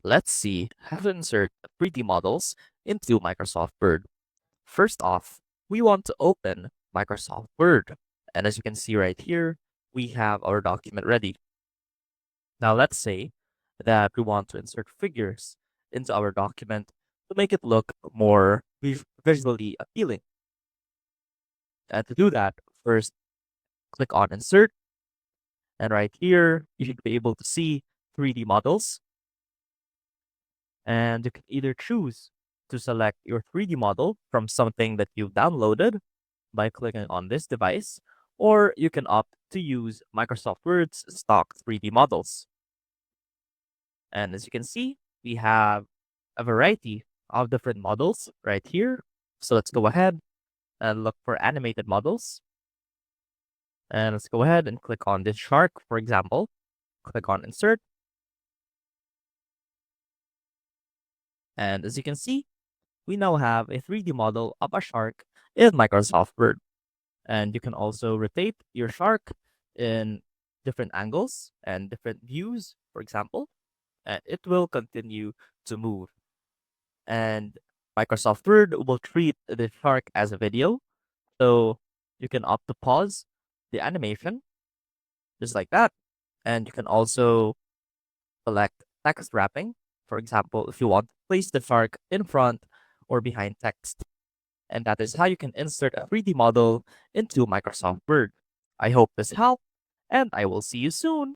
Let's see how to insert 3D models into Microsoft Word. First off, we want to open Microsoft Word. And as you can see right here, we have our document ready. Now let's say that we want to insert figures into our document to make it look more visually appealing. And to do that, first click on Insert. And right here, you should be able to see 3D models. And you can either choose to select your 3D model from something that you've downloaded by clicking on this device, or you can opt to use Microsoft Word's stock 3D models. And as you can see, we have a variety of different models right here. So let's go ahead and look for animated models. And let's go ahead and click on this shark, for example. Click on Insert. And as you can see, we now have a 3D model of a shark in Microsoft Word. And you can also rotate your shark in different angles and different views, for example, and it will continue to move. And Microsoft Word will treat the shark as a video. So you can opt to pause the animation just like that. And you can also select text wrapping. For example, if you want to place the shark in front or behind text. And that is how you can insert a 3D model into Microsoft Word. I hope this helped, and I will see you soon.